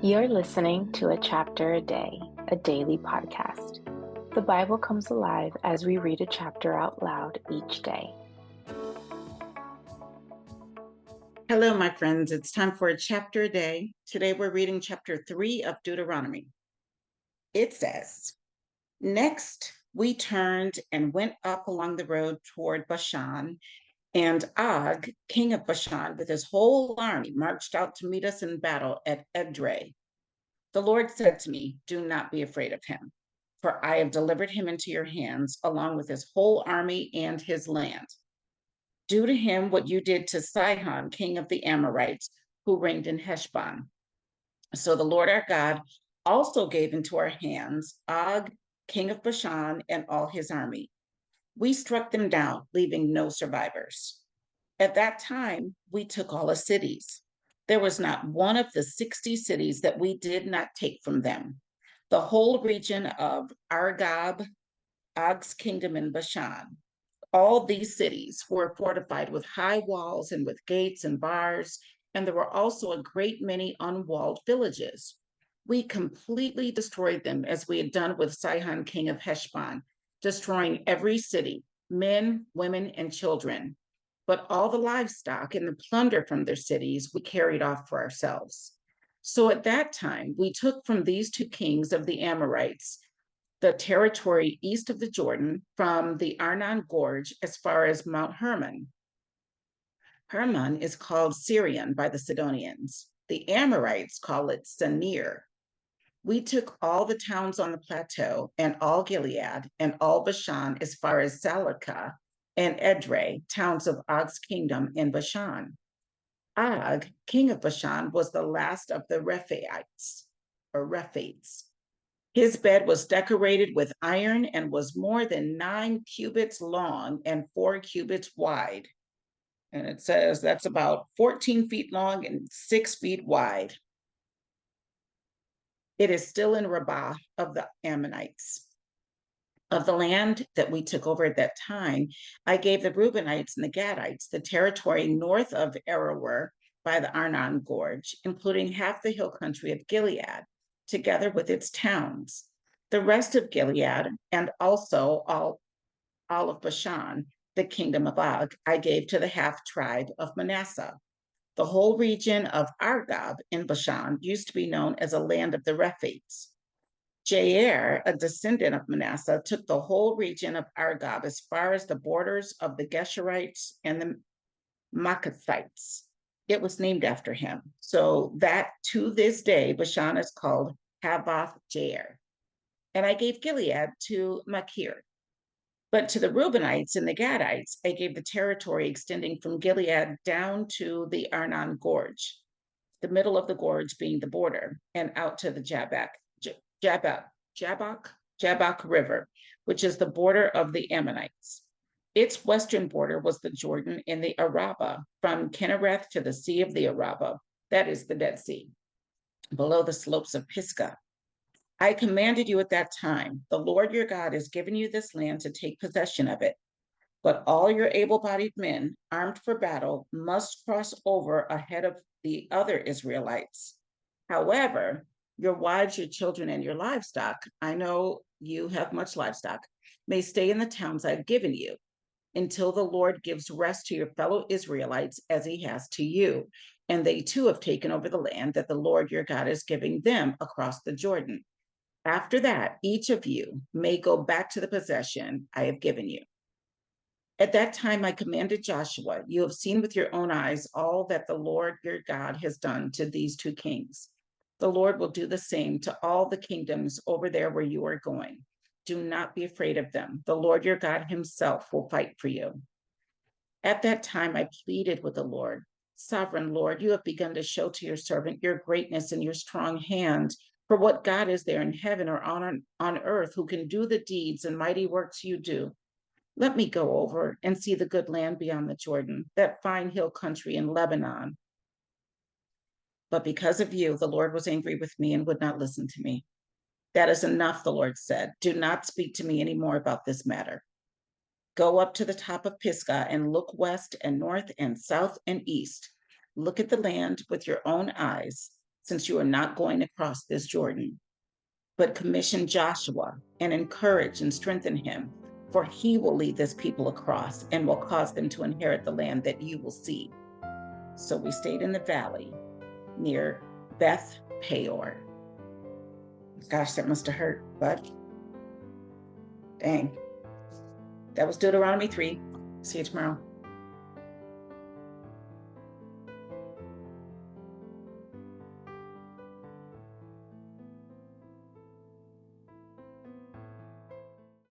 You're listening to A Chapter a Day, a daily podcast. The Bible comes alive as we read a chapter out loud each day. Hello, my friends. It's time for a chapter a day. Today we're reading chapter 3 of Deuteronomy. It says, Next we turned and went up along the road toward Bashan, and Og, king of Bashan, with his whole army, marched out to meet us in battle at Edrei. The Lord said to me, Do not be afraid of him, for I have delivered him into your hands, along with his whole army and his land. Do to him what you did to Sihon, king of the Amorites, who reigned in Heshbon. So the Lord our God also gave into our hands Og, king of Bashan, and all his army. We struck them down, leaving no survivors. At that time, we took all the cities. There was not one of the 60 cities that we did not take from them. The whole region of Argob, Og's kingdom in Bashan, all these cities were fortified with high walls and with gates and bars, and there were also a great many unwalled villages. We completely destroyed them as we had done with Sihon, king of Heshbon, destroying every city, men, women, and children. But all the livestock and the plunder from their cities we carried off for ourselves. So at that time, we took from these two kings of the Amorites the territory east of the Jordan from the Arnon Gorge as far as Mount Hermon. Hermon is called Syrian by the Sidonians. The Amorites call it Senir. We took all the towns on the plateau and all Gilead and all Bashan as far as Salakah and Edrei, towns of Og's kingdom in Bashan. Og, king of Bashan, was the last of the Rephaites or Rephates. His bed was decorated with iron and was more than 9 cubits long and 4 cubits wide. And it says that's about 14 feet long and 6 feet wide. It is still in Rabbah of the Ammonites. Of the land that we took over at that time, I gave the Reubenites and the Gadites the territory north of Aroer by the Arnon Gorge, including half the hill country of Gilead, together with its towns. The rest of Gilead and also all of Bashan, the kingdom of Og, I gave to the half tribe of Manasseh. The whole region of Argob in Bashan used to be known as a land of the Rephates. Jair, a descendant of Manasseh, took the whole region of Argob as far as the borders of the Geshurites and the Maacathites. It was named after him. So that to this day, Bashan is called Havoth Jair. And I gave Gilead to Machir. But to the Reubenites and the Gadites, I gave the territory extending from Gilead down to the Arnon Gorge, the middle of the gorge being the border, and out to the Jabbok River, which is the border of the Ammonites. Its western border was the Jordan and the Arabah, from Kinnereth to the Sea of the Arabah, that is the Dead Sea, below the slopes of Pisgah. I commanded you at that time, the Lord your God has given you this land to take possession of it. But all your able-bodied men, armed for battle, must cross over ahead of the other Israelites. However, your wives, your children, and your livestock, I know you have much livestock, may stay in the towns I've given you until the Lord gives rest to your fellow Israelites as he has to you. And they too have taken over the land that the Lord your God is giving them across the Jordan. After that, each of you may go back to the possession I have given you. At that time, I commanded Joshua, you have seen with your own eyes all that the Lord your God has done to these two kings. The Lord will do the same to all the kingdoms over there where you are going. Do not be afraid of them. The Lord your God himself will fight for you. At that time, I pleaded with the Lord, Sovereign Lord, you have begun to show to your servant your greatness and your strong hand. For what God is there in heaven or on earth who can do the deeds and mighty works you do? Let me go over and see the good land beyond the Jordan, that fine hill country in Lebanon. But because of you, the Lord was angry with me and would not listen to me. That is enough, the Lord said. Do not speak to me anymore about this matter. Go up to the top of Pisgah and look west and north and south and east. Look at the land with your own eyes. since you are not going to cross this Jordan. But commission Joshua and encourage and strengthen him, for he will lead this people across and will cause them to inherit the land that you will see. So we stayed in the valley near Beth Peor. Gosh, that must have hurt, but dang. That was Deuteronomy 3. See you tomorrow.